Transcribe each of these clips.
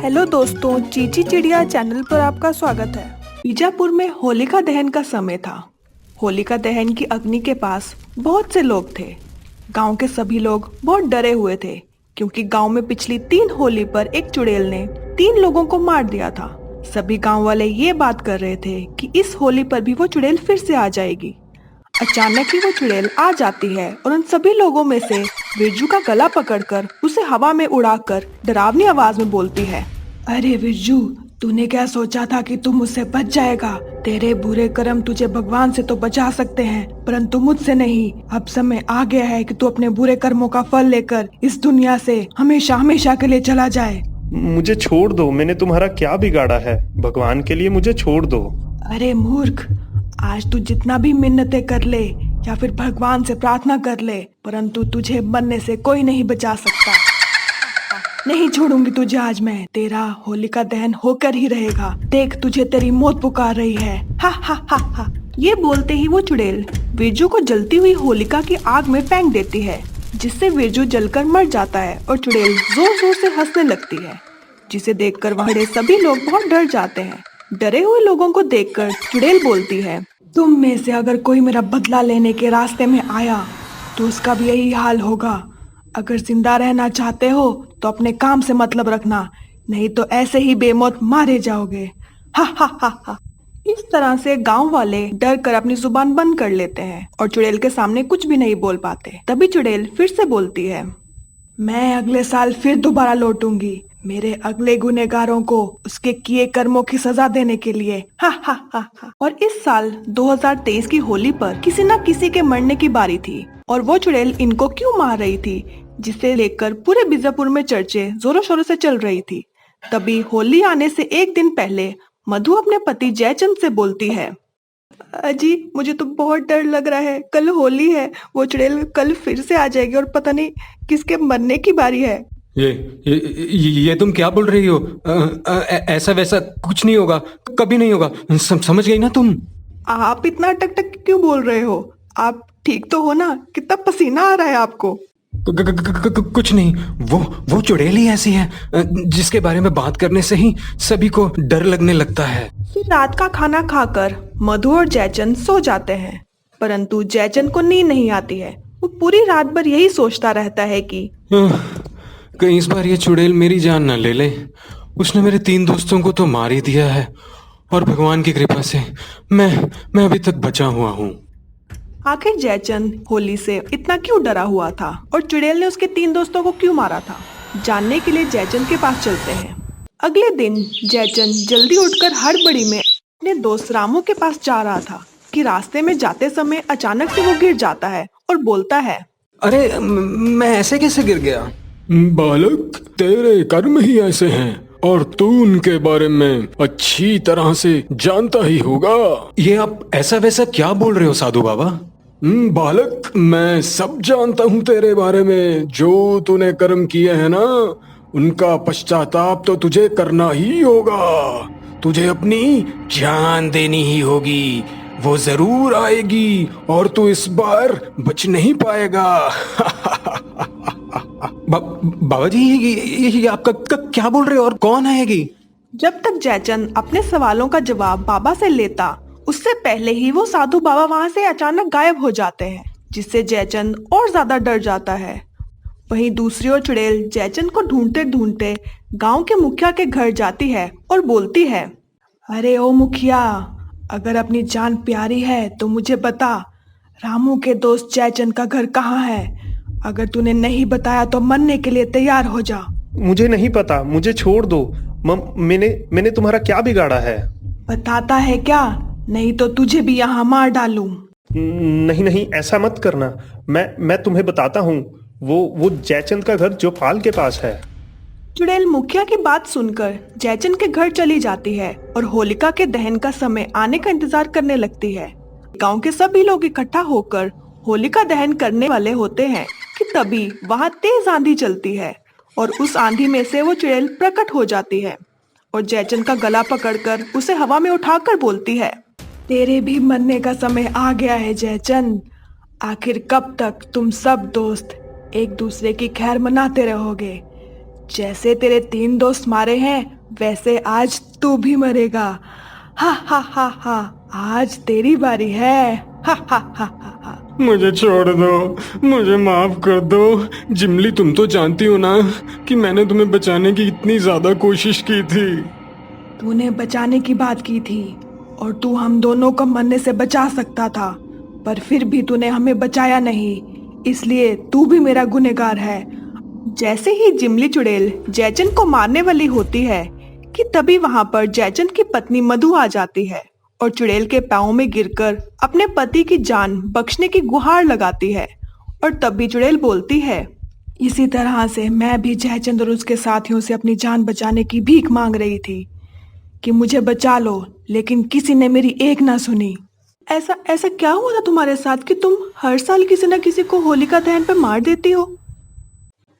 Hello दोस्तों, चीची चिड़िया channel पर आपका स्वागत है। बीजापुर में होलिका दहन का समय था। होलिका दहन की अग्नि के पास बहुत से लोग थे। गांव के सभी लोग बहुत डरे हुए थे क्योंकि गांव में पिछली 3 होली पर एक चुड़ैल ने 3 लोगों को मार दिया था। सभी गांव वाले ये बात कर रहे थे कि इस होली पर भी वो चुड़ैल फिर से आ जाएगी। अचानक ही वो चुड़ैल आ जाती है और उन सभी लोगों में से बिरजू का गला पकड़कर उसे हवा में उड़ाकर डरावनी आवाज में बोलती है, अरे बिरजू, तूने क्या सोचा था कि तू मुझसे बच जाएगा? तेरे बुरे कर्म तुझे भगवान से तो बचा सकते हैं, परंतु मुझसे नहीं। अब समय आ गया है कि तू अपने बुरे कर्मों का फल लेकर इस दुनिया से हमेशा हमेशा के लिए चला जाए। मुझे छोड़ दो, मैंने तुम्हारा क्या बिगाड़ा है? भगवान के लिए मुझे छोड़ दो। अरे मूर्ख, आज तू जितना भी मिन्नतें कर ले या फिर भगवान से प्रार्थना कर ले, परंतु तुझे मरने से कोई नहीं बचा सकता। नहीं छोड़ूंगी तुझे आज मैं। तेरा होलिका दहन होकर ही रहेगा। देख, तुझे तेरी मौत पुकार रही है। हा हा हा हा। ये बोलते ही वो चुड़ैल बिरजू को जलती हुई होलिका की आग में फेंक देती है, जिससे बिरजू जलकर मर जाता है और चुड़ैल जोर जोर से हंसने लगती है, जिसे देखकर वहां खड़े सभी लोग बहुत डर जाते हैं। डरे हुए लोगों को देखकर चुड़ैल बोलती है, तुम में से अगर कोई मेरा बदला लेने के रास्ते में आया तो उसका भी यही हाल होगा। अगर जिंदा रहना चाहते हो तो अपने काम से मतलब रखना, नहीं तो ऐसे ही बेमौत मारे जाओगे। हा हा हा हा। इस तरह से गांव वाले डर कर अपनी जुबान बंद कर लेते हैं और चुड़ैल के सामने कुछ भी नहीं बोल पाते। तभी चुड़ैल फिर से बोलती है, मैं अगले साल फिर दोबारा लौटूंगी, मेरे अगले गुनहगारों को उसके किए कर्मों की सजा देने के लिए। हा हा हा हा। और इस साल 2023 की होली पर किसी न किसी के मरने की बारी थी और वो चुड़ैल इनको क्यों मार रही थी, जिसे लेकर पूरे बीजापुर में चर्चे जोरों शोरों से चल रही थी। तभी होली आने से एक दिन पहले मधु अपने पति जयचंद से बोलती है, अजी मुझे तो बहुत डर लग रहा है, कल होली है, वो चुड़ैल कल फिर से आ जाएगी और पता नहीं किसके मरने की बारी है। ये तुम क्या बोल रही हो? ऐसा वैसा कुछ नहीं होगा, कभी नहीं होगा। समझ गई ना तुम? आप इतना अटक टक क्यों बोल रहे हो? आप ठीक तो हो ना? कितना पसीना आ रहा है आपको? कुछ नहीं। वो चुड़ैल ही ऐसी है जिसके बारे में बात करने से ही सभी को डर लगने लगता है। फिर रात का खाना खाकर मधु और जयचंद सो जाते हैं, परंतु जयचंद को नींद नहीं आती है। वो पूरी रात भर यही सोचता रहता है कि कहीं इस बार ये चुड़ैल मेरी जान न ले ले। उसने मेरे 3 दोस्तों को तो मार ही दिया है और भगवान की कृपा से मैं अभी तक बचा हुआ हूँ। आखिर जयचंद होली से इतना क्यों डरा हुआ था और चुड़ैल ने उसके 3 दोस्तों को क्यों मारा था, जानने के लिए जयचंद के पास चलते हैं। अगले दिन जयचंद जल्दी उठकर हड़बड़ी में अपने दोस्त रामू के पास जा रहा था कि रास्ते में जाते समय अचानक से वो गिर जाता है और बोलता है, अरे मैं ऐसे कैसे गिर गया? बालक, तेरे कर्म ही ऐसे हैं और तू उनके बारे में अच्छी तरह से जानता ही होगा। ये आप ऐसा वैसा क्या बोल रहे हो साधु बाबा? बालक, मैं सब जानता हूँ तेरे बारे में। जो तूने कर्म किए हैं ना, उनका पश्चाताप तो तुझे करना ही होगा। तुझे अपनी जान देनी ही होगी, वो जरूर आएगी और तू इस बार बच नहीं पाएगा। बाबा जी, ये आपका क्या बोल रहे हो और कौन आएगी? जब तक जयचंद अपने सवालों का जवाब बाबा से लेता, उससे पहले ही वो साधु बाबा वहां से अचानक गायब हो जाते हैं, जिससे जयचंद और ज्यादा डर जाता है। वहीं दूसरी ओर चुड़ैल जयचंद को ढूंढते ढूंढते गांव के मुखिया के घर जाती है और बोलती है, अरे ओ मुखिया, अगर अपनी जान प्यारी है तो मुझे बता, रामू के दोस्त जयचंद का घर कहाँ है? अगर तूने नहीं बताया तो मरने के लिए तैयार हो जा। मुझे नहीं पता, मुझे छोड़ दो। मैंने तुम्हारा क्या बिगाड़ा है? बताता है क्या? नहीं तो तुझे भी यहाँ मार डालूं। नहीं नहीं, ऐसा मत करना। मैं तुम्हें बताता हूँ। वो जयचंद का घर जोपाल के पास है। चुड़ैल मुखिया की बात सुनकर जयचंद के घर चली जाती है और होलिका के दहन का समय आने का इंतजार करने लगती है। गांव के सभी लोग इकट्ठा होकर होलिका दहन करने वाले होते हैं कि तभी वहां तेज आंधी चलती है और उस आंधी में से वो चुड़ैल प्रकट हो जाती है और जयचंद का गला पकड़कर उसे हवा में उठाकर बोलती है, तेरे भी मरने का समय आ गया है जयचंद। आखिर कब तक तुम सब दोस्त एक दूसरे की खैर मनाते रहोगे? जैसे तेरे 3 दोस्त मारे हैं वैसे आज तू भी मरेगा। हा हा हा हा, आज तेरी बारी है। हा हा हा हा हा। मुझे छोड़ दो, मुझे माफ कर दो। जिमली, तुम तो जानती हो ना कि मैंने तुम्हें बचाने की इतनी ज्यादा कोशिश की थी। तूने बचाने की बात की थी और तू हम दोनों को मरने से बचा सकता था, पर फिर भी तूने हमें बचाया नहीं, इसलिए तू भी मेरा गुनहगार है। जैसे ही जिमली चुड़ैल जयचंद को मारने वाली होती है कि तभी वहां पर जयचंद की पत्नी मधु आ जाती है और चुड़ैल के पांव में गिरकर अपने पति की जान बख्शने की गुहार लगाती है। और तब भी चुड़ैल बोलती है, इसी तरह से मैं भी जयचंद और उसके साथियों से अपनी जान बचाने की भीख मांग रही थी कि मुझे बचा लो, लेकिन किसी ने मेरी एक ना सुनी। ऐसा ऐसा क्या हुआ था तुम्हारे साथ कि तुम हर साल किसी न किसी को होलिका दहन पे मार देती हो?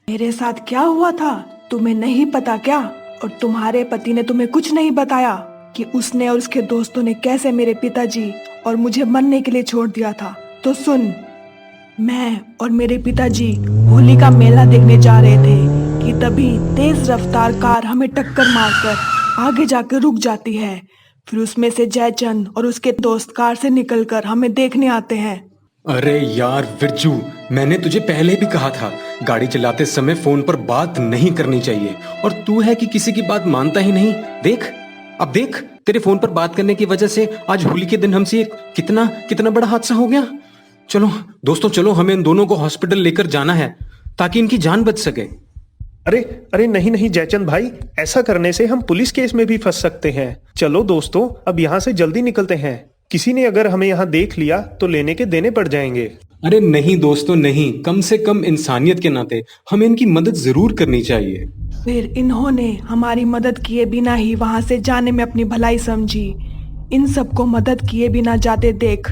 मेरे साथ क्या हुआ था तुम्हें नहीं पता क्या? और तुम्हारे पति ने तुम्हें कुछ नहीं बताया कि उसने और उसके दोस्तों ने कैसे मेरे पिताजी और मुझे मरने के लिए छोड़ दिया था? तो सुन, मैं और मेरे पिताजी होली का मेला देखने जा रहे थे कि तभी तेज रफ्तार कार हमें टक्कर मारकर आगे जाकर रुक जाती है। फिर उसमें से जयचंद और उसके दोस्त कार से निकलकर हमें देखने आते हैं। अरे यार विरजू, मैंने तुझे पहले भी कहा था गाड़ी चलाते समय फोन पर बात नहीं करनी चाहिए, और तू है कि किसी की बात मानता ही नहीं। अब देख तेरे फोन पर बात करने की वजह से आज होली के दिन हमसे एक कितना बड़ा हादसा हो गया। चलो दोस्तों, चलो, हमें इन दोनों को हॉस्पिटल लेकर जाना है ताकि इनकी जान बच सके। अरे अरे नहीं नहीं जयचंद भाई, ऐसा करने से हम पुलिस केस में भी फंस सकते हैं। चलो दोस्तों, अब यहाँ से जल्दी निकलते हैं। किसी ने अगर हमें यहाँ देख लिया तो लेने के देने पड़ जाएंगे। अरे नहीं दोस्तों नहीं, कम से कम इंसानियत के नाते हमें इनकी मदद जरूर करनी चाहिए। फिर इन्होंने हमारी मदद किए बिना ही वहां से जाने में अपनी भलाई समझी। इन सबको मदद किए बिना जाते देख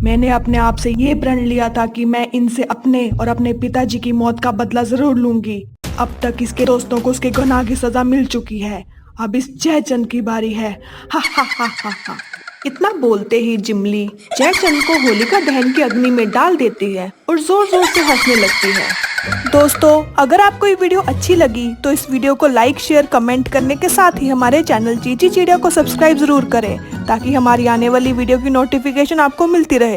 मैंने अपने आप से ये प्रण लिया था कि मैं इनसे अपने और अपने पिताजी की मौत का बदला जरूर लूंगी। अब तक इसके दोस्तों को उसके गुनाह की सजा मिल चुकी है, अब इस जयचंद की बारी है। हा हा हा हा हा। इतना बोलते ही जिमली जयचंद को होलिका दहन की अग्नि में डाल देती है और जोर जोर से हंसने लगती है। दोस्तों, अगर आपको ये वीडियो अच्छी लगी तो इस वीडियो को लाइक, शेयर, कमेंट करने के साथ ही हमारे चैनल चीची चिड़िया को सब्सक्राइब जरूर करें ताकि हमारी आने वाली वीडियो की नोटिफिकेशन आपको मिलती रहे।